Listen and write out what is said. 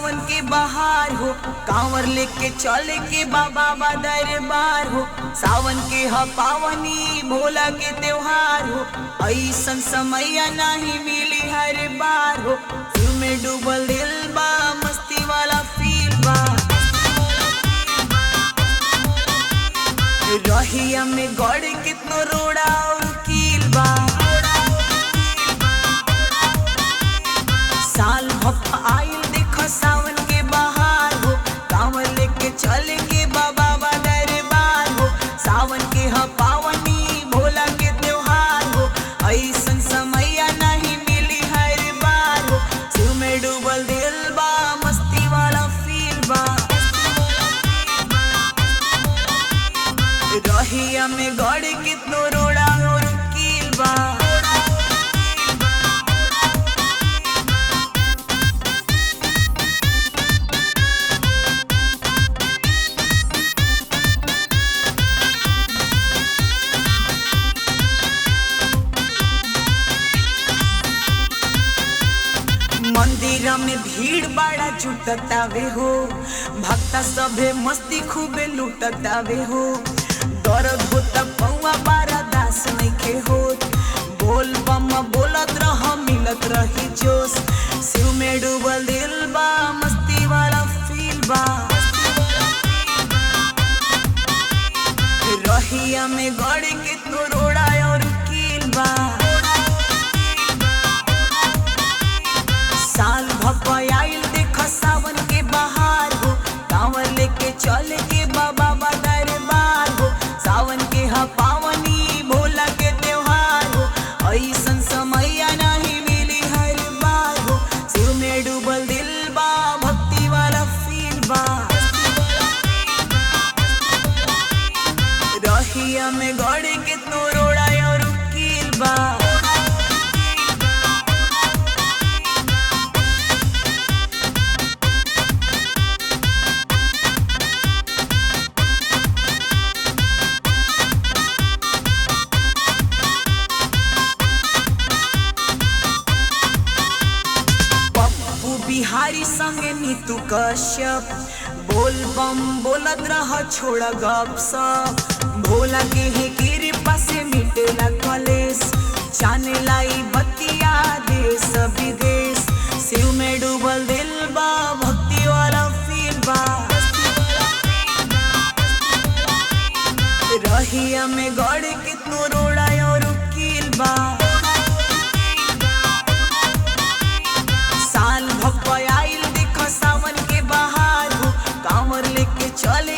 सावन के बहार हो, कांवर लेके चले के बाबा दरबार हो। सावन के ह पावनी भोला के त्योहार हो, ऐसन समय नहीं मिली हर बार हो। फिर में डूबल दिल बा, मस्ती वाला फील बा, रहिया में गड़ कितनो रोड़ा और कील बा। साल भप आइल देखो सावन के बहार हो, कांवर लेके चले के बाबा दरबार हो। सावन के ह पावनी भोला के त्योहार हो, ऐसन समय नहीं मिली हर बार हो। शिव में डूबल दिल बा, मस्ती वाला फील बा, रहिया में गड़ कितनो रोड़ा और कील बा। मंदिर में भीड़ बड़ा जुटतावे हो, भक्ता सभे मस्ती खूबे लूटतावे हो। दर्द होता पौआ बारा दास नइखे होत, बोल बम बोलत रह मिलत रही जोश। शिव में डूबल दिल बा, मस्ती वाला फील बा, रहिया में गड़ कितनो रोड़ा और कील बा। साल भप आइल देख सावन के बहार हो, कांवर लेके चले के बाबा दरबार हो। सावन के ह पावनी भोला के त्योहार हो, ऐसन समय नहीं मिली हर बार हो। शिव में डूबल दिल बा, भक्ति वाला फील बा, रहिया में गड़ कितनो रोड़ा और कील बा। बिहारी संगे नीतू कश्यप, बोल बम बोलत रह छोड़ा गपसप। भोला के ही कृपा से मिटेला कलेश, जाने लाई बतिया देश विदेश। शिव में डूबल दिल बा, भक्ति वाला फील बा, रहिया में गड़ कितनो रोड़ा और कील बा। सावन के बहार हो, कांवर लेके चले